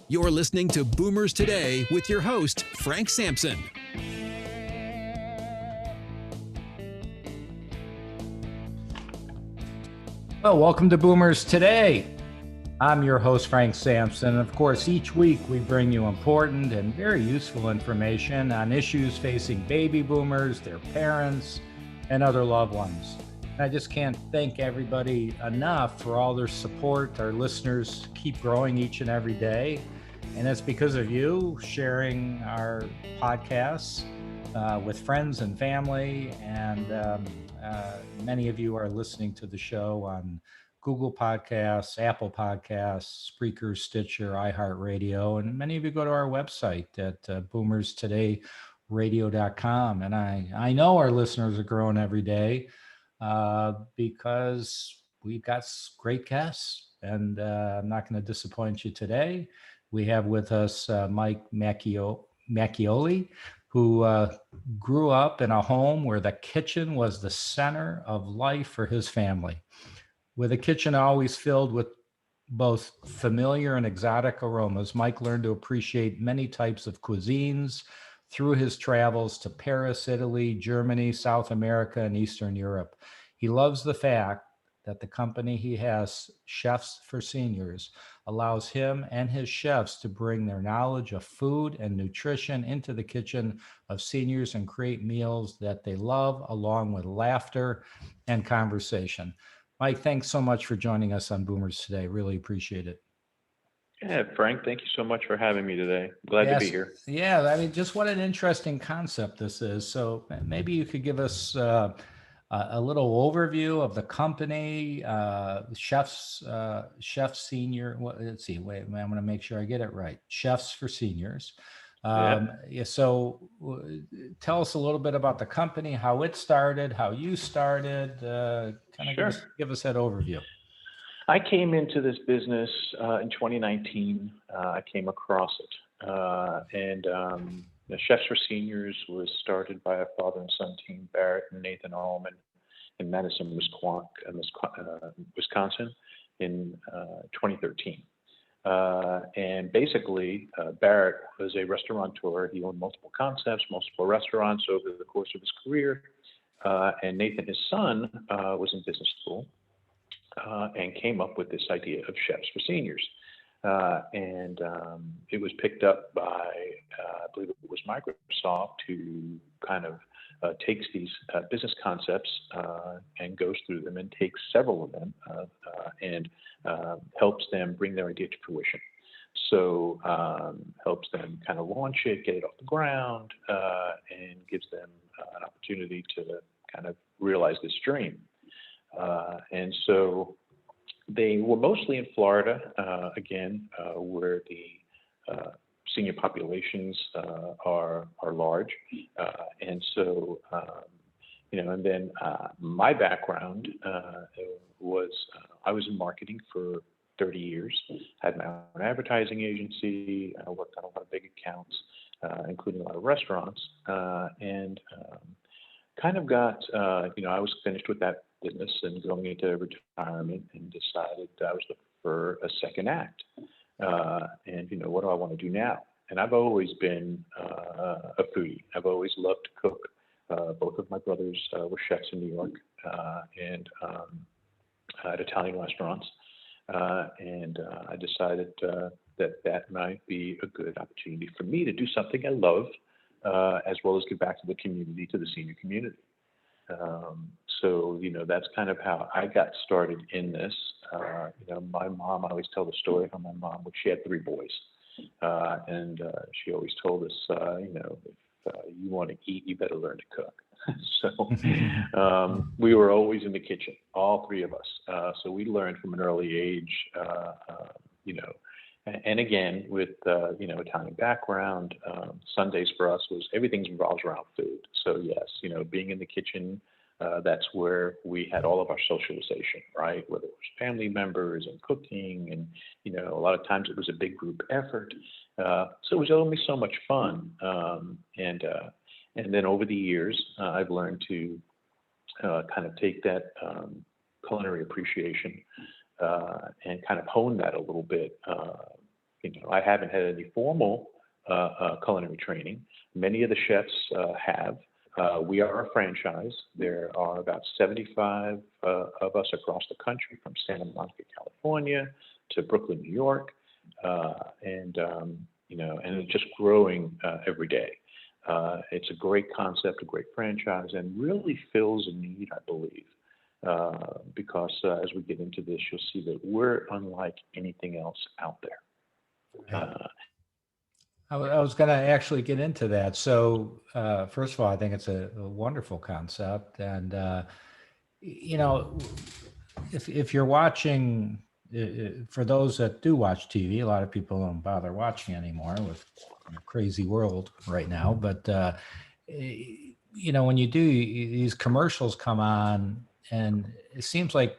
You're listening to Boomers Today with your host, Frank Sampson. Well, welcome to Boomers Today. I'm your host, Frank Sampson. And of course, each week we bring you important and very useful information on issues facing baby boomers, their parents, and other loved ones. And I just can't thank everybody enough for all their support. Our listeners keep growing each and every day. And it's because of you sharing our podcasts with friends and family. And many of you are listening to the show on Google Podcasts, Apple Podcasts, Spreaker, Stitcher, iHeartRadio, and many of you go to our website at boomerstodayradio.com. And I know our listeners are growing every day because we've got great guests, and I'm not going to disappoint you today. We have with us Mike Maccioli, who grew up in a home where the kitchen was the center of life for his family. With a kitchen always filled with both familiar and exotic aromas, Mike learned to appreciate many types of cuisines through his travels to Paris, Italy, Germany, South America, and Eastern Europe. He loves the fact that the company he has, Chefs for Seniors, allows him and his chefs to bring their knowledge of food and nutrition into the kitchen of seniors and create meals that they love, along with laughter and conversation. Mike, thanks so much for joining us on Boomers Today. Really appreciate it. Yeah, Frank, thank you so much for having me today. Glad to be here. Yeah, I mean, just what an interesting concept this is. So maybe you could give us a little overview of the company, Chefs Senior. Let's see. Wait, I'm going to make sure I get it right. Chefs for Seniors. So tell us a little bit about the company, how it started, how you started. Give us that overview. I came into this business in 2019. I came across it, and the Chefs for Seniors was started by a father and son team, Barrett and Nathan Allman, in Madison, Wisconsin, in 2013. And basically, Barrett was a restaurateur. He owned multiple concepts, multiple restaurants over the course of his career. And Nathan, his son, was in business school and came up with this idea of Chefs for Seniors. And it was picked up by, I believe it was Microsoft, who kind of takes these business concepts and goes through them and takes several of them and helps them bring their idea to fruition. So helps them kind of launch it, get it off the ground, and gives them an opportunity to kind of realize this dream. And so they were mostly in Florida, where the senior populations are large. And so, and then my background was I was in marketing for 30 years, had my own advertising agency, worked on a lot of big accounts, including a lot of restaurants, and kind of got, I was finished with that business and going into retirement and decided I was looking for a second act. And, what do I want to do now? And I've always been a foodie. I've always loved to cook. Both of my brothers were chefs in New York and at Italian restaurants. And I decided that might be a good opportunity for me to do something I love, as well as give back to the community, to the senior community. So, that's kind of how I got started in this. My mom, I always tell the story how my mom, she had 3 boys. And she always told us, if you want to eat, you better learn to cook. So we were always in the kitchen, all 3 of us. So we learned from an early age, and again, with, Italian background, Sundays for us was everything revolves around food. So yes, being in the kitchen, that's where we had all of our socialization, right? Whether it was family members and cooking, and, a lot of times it was a big group effort. So it was only so much fun. And then over the years, I've learned to kind of take that culinary appreciation and kind of hone that a little bit I haven't had any formal culinary training. Many of the chefs have. We are a franchise. There are about 75 of us across the country, from Santa Monica, California, to Brooklyn, New York, and it's just growing every day. It's a great concept, a great franchise, and really fills a need, I believe, because as we get into this, you'll see that we're unlike anything else out there. I was going to actually get into that. So, first of all, I think it's a wonderful concept, and if you're watching, for those that do watch TV, a lot of people don't bother watching anymore with a crazy world right now. But when you do, these commercials come on, and it seems like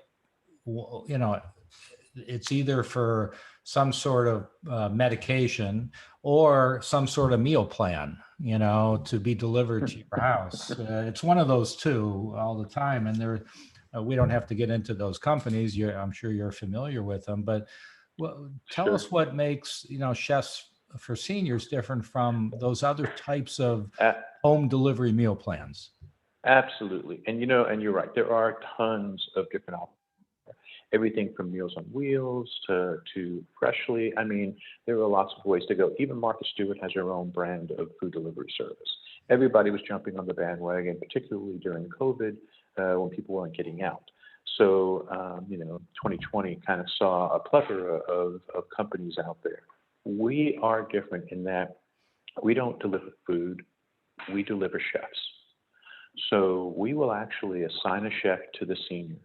it's either for some sort of medication or some sort of meal plan, to be delivered to your house. It's one of those two all the time. And we don't have to get into those companies. I'm sure you're familiar with them, but tell us what makes, Chefs for Seniors different from those other types of home delivery meal plans. Absolutely. And you're right. There are tons of different options. Everything from Meals on Wheels to Freshly. I mean, there are lots of ways to go. Even Martha Stewart has her own brand of food delivery service. Everybody was jumping on the bandwagon, particularly during COVID, when people weren't getting out. So, 2020 kind of saw a plethora of companies out there. We are different in that we don't deliver food, we deliver chefs. So we will actually assign a chef to the senior.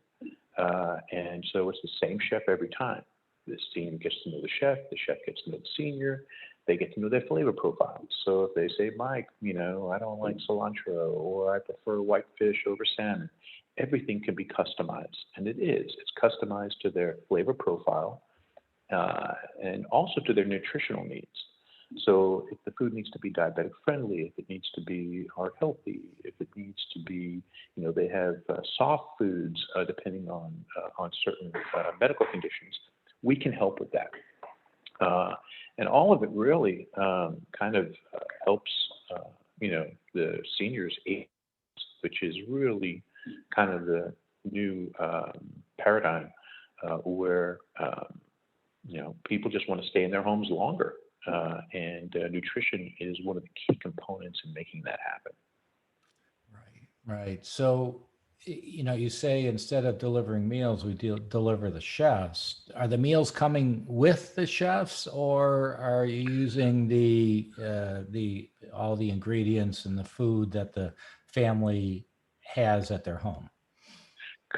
And so it's the same chef every time. The senior gets to know the chef gets to know the senior, they get to know their flavor profiles. So if they say, Mike, I don't like cilantro, or I prefer white fish over salmon, everything can be customized. And it is. It's customized to their flavor profile and also to their nutritional needs. So if the food needs to be diabetic friendly, if it needs to be heart healthy, if it needs to be, they have soft foods depending on certain medical conditions, we can help with that. And all of it really kind of helps, the seniors age, which is really kind of the new paradigm where, people just want to stay in their homes longer. And nutrition is one of the key components in making that happen. Right. So, you say instead of delivering meals, we deliver the chefs. Are the meals coming with the chefs, or are you using all the ingredients and the food that the family has at their home?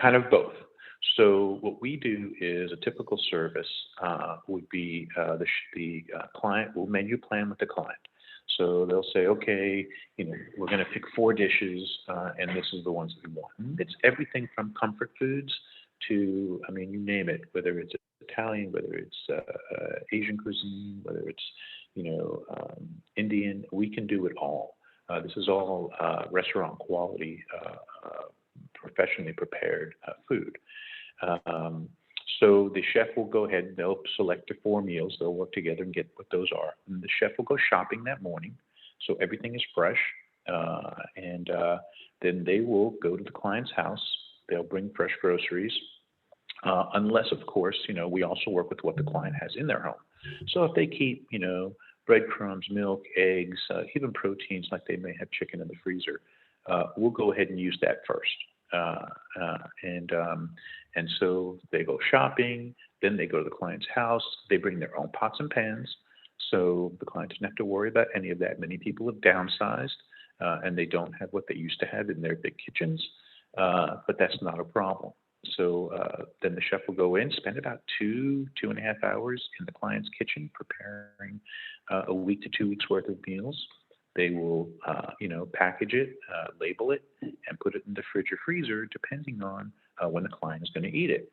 Kind of both. So what we do is a typical service would be the client will menu plan with the client. So they'll say, okay, we're going to pick 4 dishes, and this is the ones that we want. And it's everything from comfort foods to, you name it, whether it's Italian, whether it's Asian cuisine, whether it's, Indian, we can do it all. This is all restaurant quality, professionally prepared food. So the chef will go ahead and they'll select the 4 meals. They'll work together and get what those are. And the chef will go shopping that morning. So everything is fresh. And then they will go to the client's house. They'll bring fresh groceries. Unless, of course, we also work with what the client has in their home. So if they keep, breadcrumbs, milk, eggs, even proteins, like they may have chicken in the freezer, we'll go ahead and use that first. And so they go shopping, then they go to the client's house, they bring their own pots and pans, so the client doesn't have to worry about any of that. Many people have downsized, and they don't have what they used to have in their big kitchens, but that's not a problem. So then the chef will go in, spend about 2.5 hours in the client's kitchen preparing a week to 2 weeks worth of meals. They will, package it, label it, and put it in the fridge or freezer, depending on when the client is going to eat it.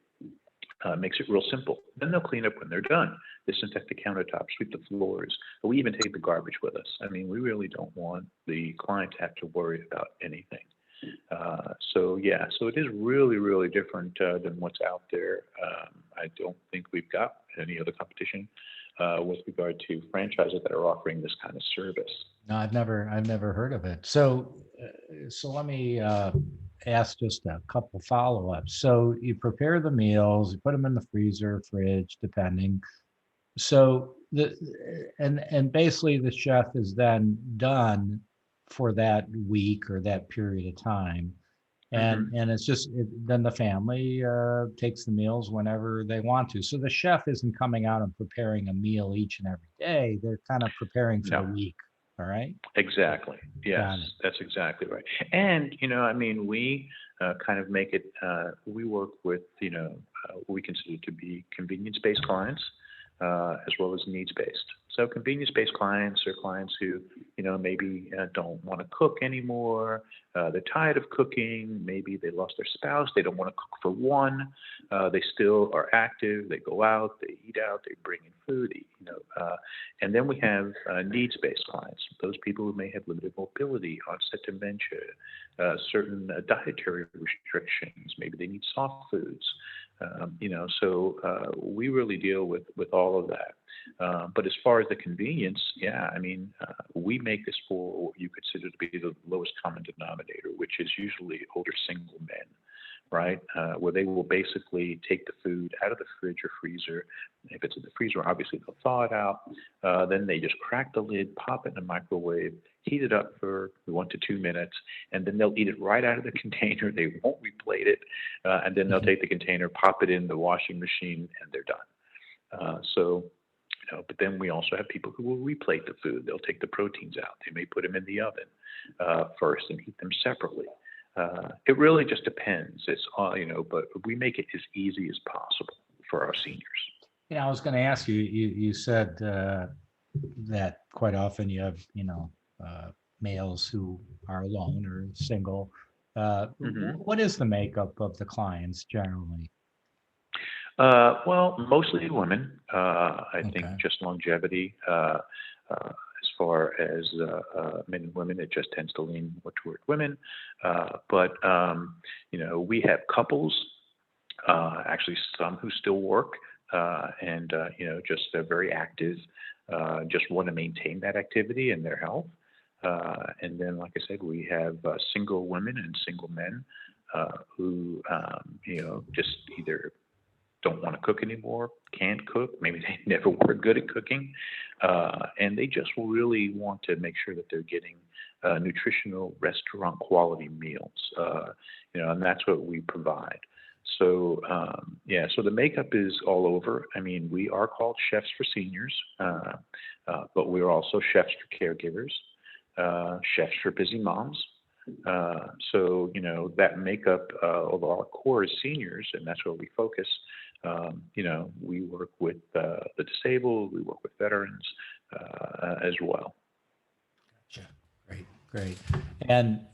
Makes it real simple. Then they'll clean up when they're done. Disinfect the countertops, sweep the floors. We even take the garbage with us. We really don't want the client to have to worry about anything. So it is really, really different than what's out there. I don't think we've got any other competition with regard to franchises that are offering this kind of service. No, I've never heard of it. So, let me ask just a couple follow-ups. So you prepare the meals, you put them in the freezer, fridge, depending. So and basically the chef is then done for that week or that period of time. And it's just then the family takes the meals whenever they want to. So the chef isn't coming out and preparing a meal each and every day. They're kind of preparing for No. the week. All right. Exactly. Yes, that's exactly right. And, I mean, we kind of make it, we work with, what we consider to be convenience-based clients, as well as needs-based. So convenience-based clients are clients who, maybe don't want to cook anymore. They're tired of cooking. Maybe they lost their spouse. They don't want to cook for one. They still are active. They go out. They eat out. They bring in food. And then we have needs-based clients. Those people who may have limited mobility, onset dementia, certain dietary restrictions. Maybe they need soft foods. So we really deal with all of that. But as far as the convenience, I mean, we make this for what you consider to be the lowest common denominator, which is usually older single men, right? Where they will basically take the food out of the fridge or freezer. If it's in the freezer, obviously they'll thaw it out. Then they just crack the lid, pop it in the microwave, heat it up for 1 to 2 minutes, and then they'll eat it right out of the container. They won't replate it. And then they'll take the container, pop it in the washing machine, and they're done. But then we also have people who will replate the food. They'll take the proteins out. They may put them in the oven first and heat them separately. It really just depends. It's but we make it as easy as possible for our seniors. I was going to ask you. You said that quite often you have males who are alone or single. What is the makeup of the clients generally? Well, mostly women. I think just longevity. As far as men and women, it just tends to lean more toward women. But we have couples, actually some who still work, and just they're very active. Just want to maintain that activity and their health. And then, like I said, we have single women and single men who just either don't want to cook anymore, can't cook, maybe they never were good at cooking, and they just really want to make sure that they're getting nutritional restaurant quality meals, and that's what we provide. So, so the makeup is all over. I mean, we are called chefs for seniors, but we're also chefs for caregivers, chefs for busy moms. So, that makeup of our core is seniors, and that's where we focus. We work with the disabled, we work with veterans as well. Gotcha. Great. And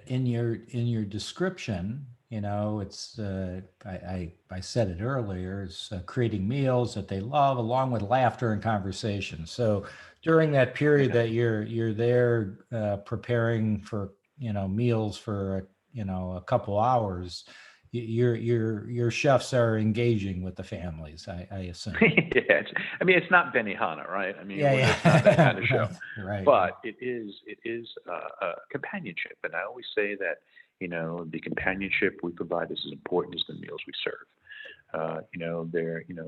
in your description, it's I said it earlier. It's creating meals that they love, along with laughter and conversation. So during that period that you're there preparing for meals for a couple hours, your chefs are engaging with the families, I assume. It's not Benihana, right? It's not that kind of show. Right. But it is companionship, and I always say that the companionship we provide is as important as the meals we serve.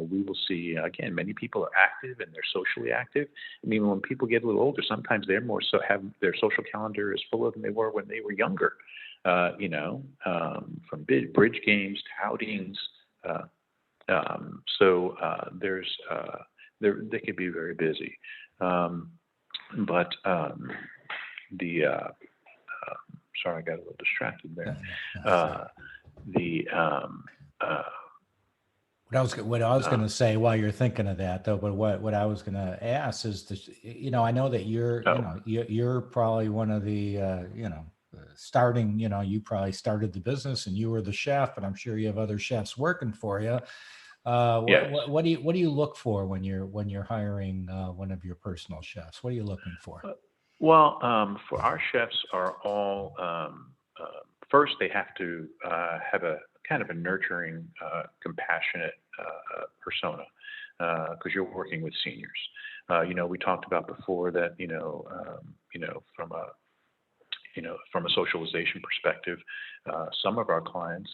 We will see, again, many people are active and they're socially active. When people get a little older, sometimes they're more so have their social calendar is fuller than they were when they were younger. From bridge games to outings. So they could be very busy. Sorry, I got a little distracted there. What I was going to say while you're thinking of that, though, but what I was going to ask is, I know that you're probably one of the, starting, you probably started the business and you were the chef, but I'm sure you have other chefs working for you. What do you look for when you're hiring one of your personal chefs? What are you looking for? Well, for our chefs are all, first they have to have a kind of a nurturing, compassionate persona. because you're working with seniors. We talked about before that, from a socialization perspective, some of our clients,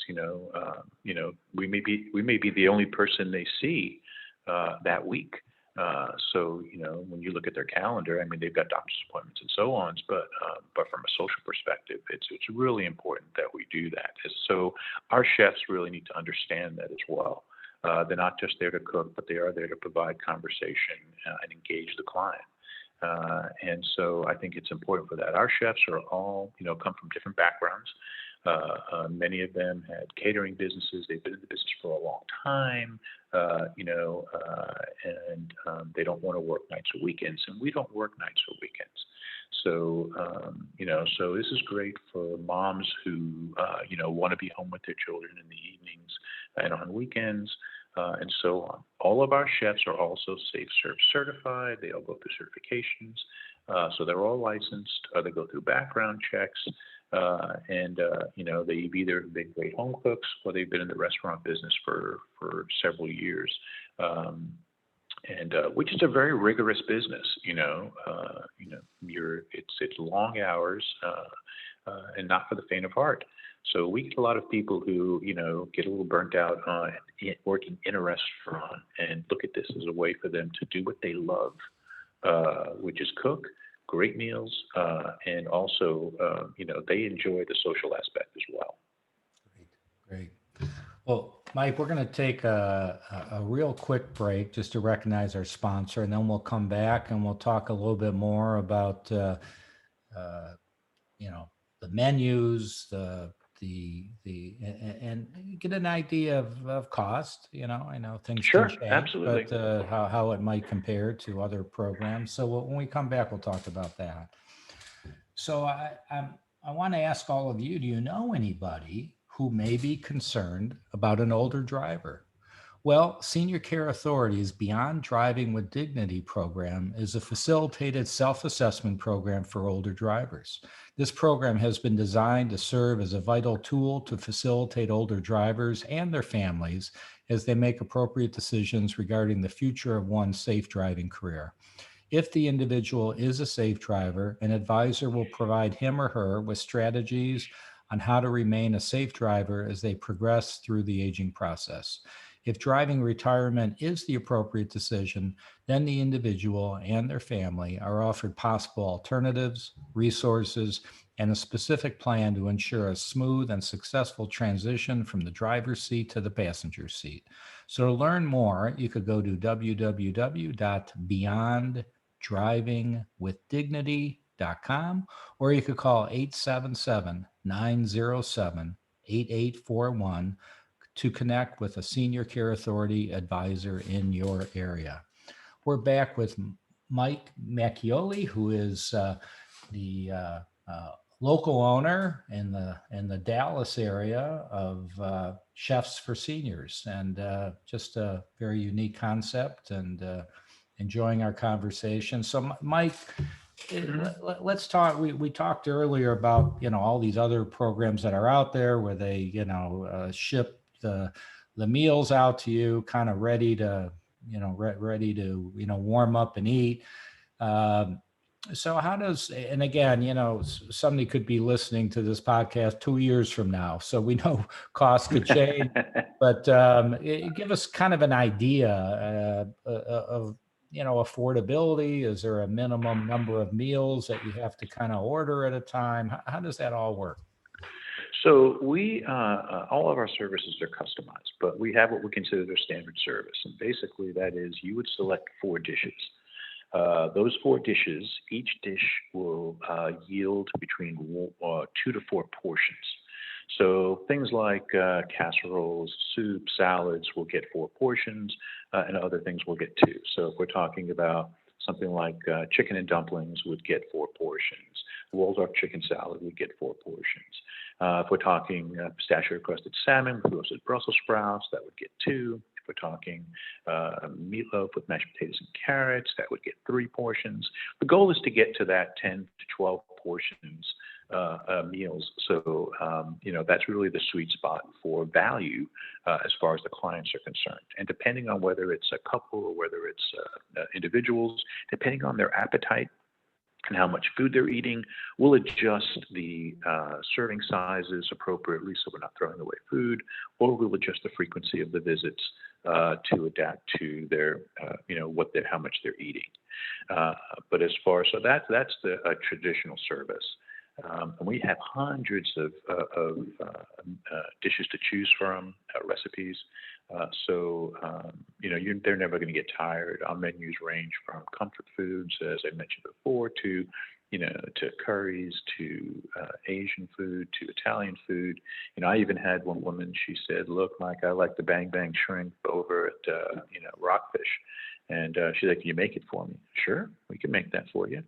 we may be the only person they see that week. So when you look at their calendar, I mean, they've got doctor's appointments and so on, but from a social perspective, it's really important that we do that. So our chefs really need to understand that as well. They're not just there to cook, but they are there to provide conversation and engage the client. And so I think it's important for that. Our chefs are all, come from different backgrounds. Many of them had catering businesses. They've been in the business for a long time, and they don't want to work nights or weekends, and we don't work nights or weekends. So, so this is great for moms who, want to be home with their children in the evenings and on weekends. And so on. All of our chefs are also Safe Serve certified. They all go through certifications. So they're all licensed. They go through background checks. And they've either been great home cooks or they've been in the restaurant business for several years. Which is a very rigorous business, it's long hours, and not for the faint of heart. So we get a lot of people who, get a little burnt out on working in a restaurant and look at this as a way for them to do what they love, which is cook great meals, and also, they enjoy the social aspect as well. Great. Well, Mike, we're going to take a real quick break just to recognize our sponsor, and then we'll come back and we'll talk a little bit more about, the menus, and get an idea of cost. I know things Sure, can change, absolutely. but how it might compare to other programs. So when we come back, we'll talk about that. So I want to ask all of you, do you know anybody who may be concerned about an older driver? Well, Senior Care Authority's Beyond Driving with Dignity program is a facilitated self-assessment program for older drivers. This program has been designed to serve as a vital tool to facilitate older drivers and their families as they make appropriate decisions regarding the future of one's safe driving career. If the individual is a safe driver, an advisor will provide him or her with strategies on how to remain a safe driver as they progress through the aging process. If driving retirement is the appropriate decision, then the individual and their family are offered possible alternatives, resources, and a specific plan to ensure a smooth and successful transition from the driver's seat to the passenger seat. So to learn more, you could go to www.beyonddrivingwithdignity.com, or you could call 877-907-8841 to connect with a Senior Care Authority advisor in your area. We're back with Mike Maccioli, who is the local owner in the Dallas area of Chefs for Seniors, and just a very unique concept, and enjoying our conversation. So Mike, let's talk. We talked earlier about all these other programs that are out there where they ship the meals out to you, kind of ready to warm up and eat. So how does, and again, somebody could be listening to this podcast 2 years from now, so we know costs could change, but give us kind of an idea of affordability. Is there a minimum number of meals that you have to kind of order at a time? How does that all work? So we, all of our services are customized, but we have what we consider their standard service. And basically that is, you would select 4 dishes. Those 4 dishes, each dish will yield between 2 to 4 portions. So things like casseroles, soup, salads will get 4 portions, and other things will get 2. So if we're talking about something like chicken and dumplings would get 4 portions. Waldorf chicken salad would get 4 portions. If we're talking pistachio crusted salmon with roasted Brussels sprouts, that would get 2. If we're talking meatloaf with mashed potatoes and carrots, that would get 3 portions. The goal is to get to that 10 to 12 portions meals. So, that's really the sweet spot for value as far as the clients are concerned. And depending on whether it's a couple or whether it's individuals, depending on their appetite and how much food they're eating, we'll adjust the serving sizes appropriately so we're not throwing away food, or we'll adjust the frequency of the visits to adapt to their, how much they're eating. But as far as, so that's the traditional service. And we have hundreds of dishes to choose from, recipes. They're never going to get tired. Our menus range from comfort foods, as I mentioned before, to curries, to Asian food, to Italian food. I even had one woman, she said, "Look, Mike, I like the bang bang shrimp over at, Rockfish." And she's like, "Can you make it for me?" "Sure, we can make that for you."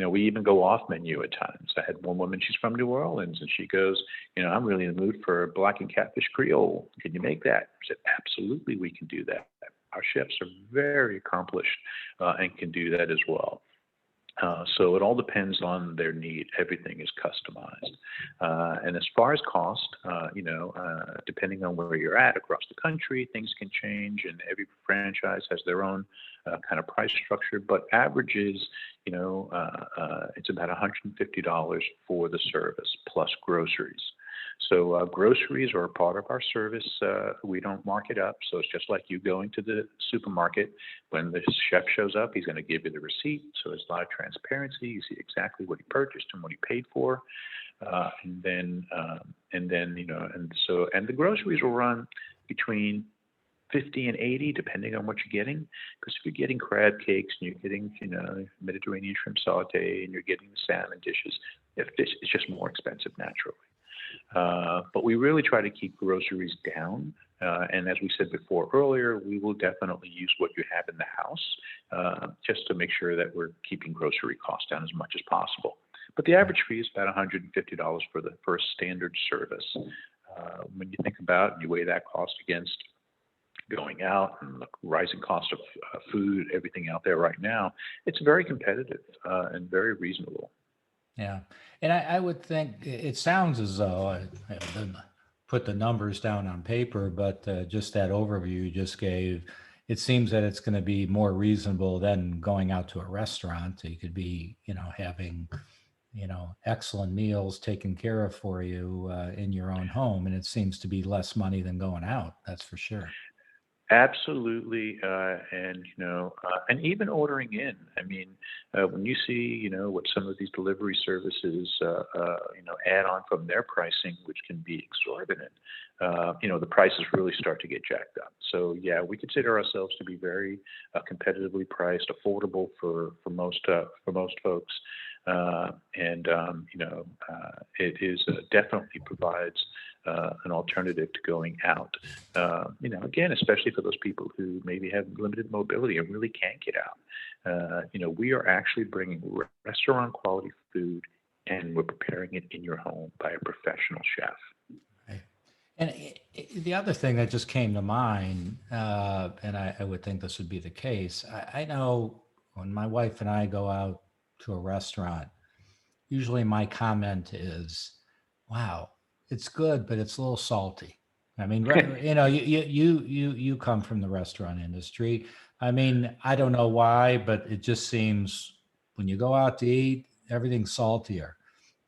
We even go off menu at times. I had one woman, she's from New Orleans, and she goes, "I'm really in the mood for black and catfish Creole. Can you make that?" I said, "Absolutely, we can do that." Our chefs are very accomplished and can do that as well. So it all depends on their need. Everything is customized. And as far as cost, depending on where you're at across the country, things can change, and every franchise has their own kind of price structure. But averages, it's about $150 for the service plus groceries. So groceries are a part of our service. We don't mark it up. So it's just like you going to the supermarket. When the chef shows up, he's going to give you the receipt. So there's a lot of transparency. You see exactly what he purchased and what he paid for. And the groceries will run between 50 and 80, depending on what you're getting. Because if you're getting crab cakes and you're getting, Mediterranean shrimp saute and you're getting salmon dishes, it's just more expensive naturally. But we really try to keep groceries down. And as we said before earlier, we will definitely use what you have in the house just to make sure that we're keeping grocery costs down as much as possible. But the average fee is about $150 for the first standard service. When you think about it and you weigh that cost against going out and the rising cost of food, everything out there right now, it's very competitive and very reasonable. Yeah. And I would think it sounds as though I didn't put the numbers down on paper, but just that overview you just gave, it seems that it's going to be more reasonable than going out to a restaurant. You could be, having, excellent meals taken care of for you in your own home. And it seems to be less money than going out. That's for sure. Absolutely, and even ordering in. I mean, when you see, what some of these delivery services, add on from their pricing, which can be exorbitant, the prices really start to get jacked up. So yeah, we consider ourselves to be very competitively priced, affordable for most folks, it is definitely provides an alternative to going out. Again, especially for those people who maybe have limited mobility and really can't get out. We are actually bringing restaurant quality food, and we're preparing it in your home by a professional chef. Right. And the other thing that just came to mind, and I would think this would be the case, I know when my wife and I go out to a restaurant, usually my comment is, "Wow, it's good, but it's a little salty." I mean, you come from the restaurant industry. I mean, I don't know why, but it just seems when you go out to eat, everything's saltier.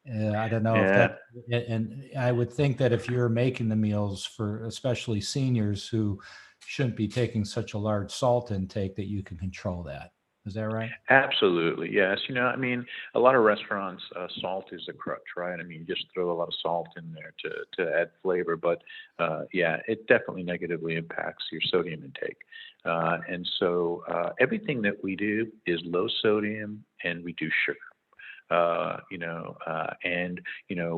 I don't know if that, and I would think that if you're making the meals for especially seniors who shouldn't be taking such a large salt intake, that you can control that. Is that right? Absolutely, yes. A lot of restaurants, salt is a crutch, right? You just throw a lot of salt in there to add flavor, but it definitely negatively impacts your sodium intake. And so everything that we do is low sodium, and we do sugar.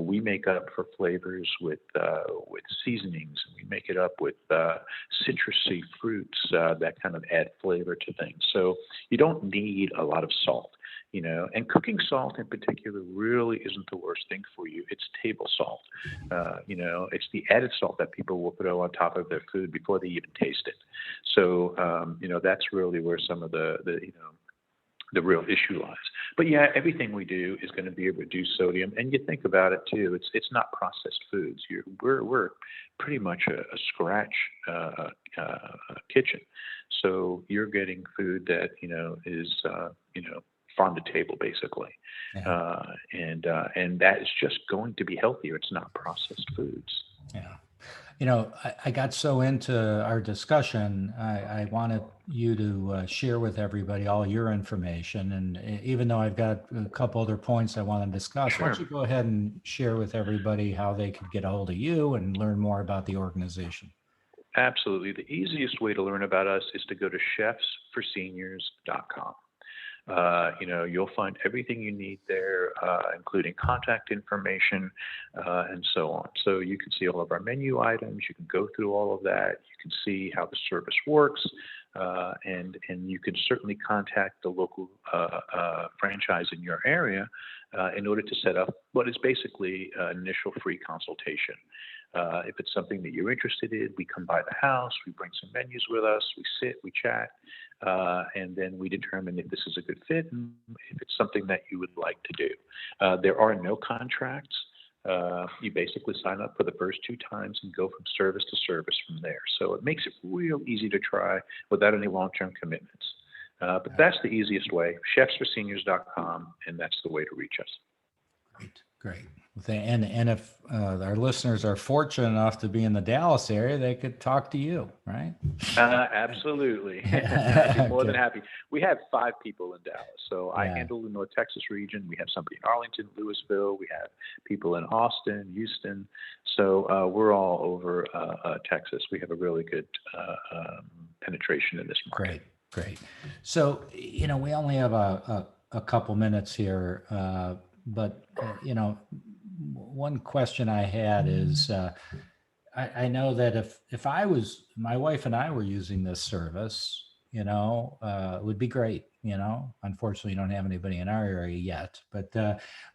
We make up for flavors with seasonings, and we make it up with citrusy fruits that kind of add flavor to things. So you don't need a lot of salt, and cooking salt in particular really isn't the worst thing for you. It's table salt. It's the added salt that people will throw on top of their food before they even taste it. So, that's really where some of the the real issue lies. But yeah, everything we do is going to be a reduced sodium, and you think about it too. It's not processed foods. We're pretty much a scratch kitchen, so you're getting food that is farm to table basically, Yeah. and that is just going to be healthier. It's not processed foods. Yeah. I got so into our discussion, I wanted you to share with everybody all your information. And even though I've got a couple other points I want to discuss, Sure. why don't you go ahead and share with everybody how they could get a hold of you and learn more about the organization? Absolutely. The easiest way to learn about us is to go to chefsforseniors.com. You'll find everything you need there, including contact information and so on. So you can see all of our menu items. You can go through all of that. You can see how the service works, and you can certainly contact the local franchise in your area in order to set up what is basically an initial free consultation. If it's something that you're interested in, we come by the house, we bring some menus with us, we sit, we chat, and then we determine if this is a good fit and if it's something that you would like to do. There are no contracts. You basically sign up for the first 2 times and go from service to service from there. So it makes it real easy to try without any long-term commitments. But that's the easiest way, chefsforseniors.com, and that's the way to reach us. Great. And if our listeners are fortunate enough to be in the Dallas area, they could talk to you, right? Absolutely. I'd be more than happy. We have 5 people in Dallas. So I handle the North Texas region. We have somebody in Arlington, Louisville. We have people in Austin, Houston. So we're all over Texas. We have a really good penetration in this market. Great. So, we only have a couple minutes here, but, one question I had is, I know that if my wife and I were using this service, it would be great. Unfortunately, you don't have anybody in our area yet, but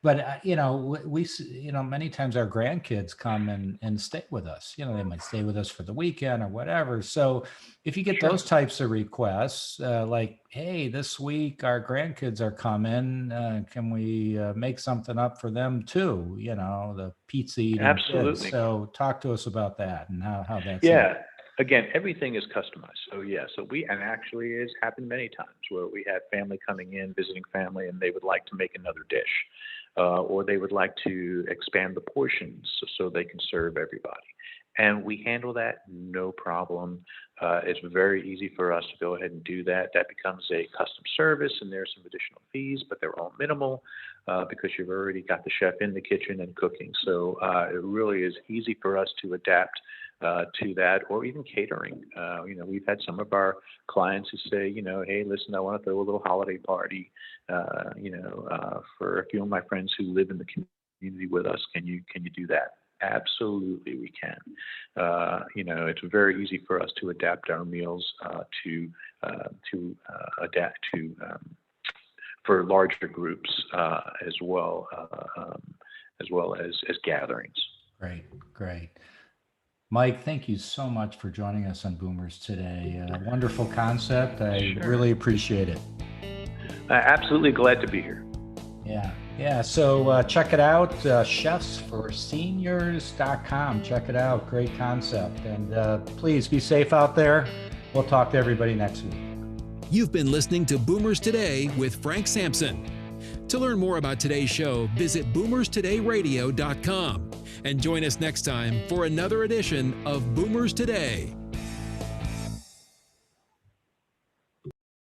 we many times our grandkids come and stay with us. They might stay with us for the weekend or whatever. So if you get those types of requests, like, hey, this week our grandkids are coming, can we make something up for them too? The pizza eating Absolutely. kids. So talk to us about that and how that's. Yeah. Again, everything is customized. So and actually it's happened many times where we had family coming in, visiting family, and they would like to make another dish, or they would like to expand the portions so they can serve everybody. And we handle that no problem. It's very easy for us to go ahead and do that. That becomes a custom service, and there's some additional fees, but they're all minimal because you've already got the chef in the kitchen and cooking. So it really is easy for us to adapt to that, or even catering. We've had some of our clients who say, hey, listen, I want to throw a little holiday party, for a few of my friends who live in the community with us. Can you do that? Absolutely, we can. It's very easy for us to adapt our meals to adapt to for larger groups as well as gatherings. Great. Mike, thank you so much for joining us on Boomers today. Wonderful concept. I really appreciate it. Absolutely glad to be here. Yeah. So check it out, chefsforseniors.com. Check it out. Great concept. And please be safe out there. We'll talk to everybody next week. You've been listening to Boomers Today with Frank Sampson. To learn more about today's show, visit boomerstodayradio.com and join us next time for another edition of Boomers Today.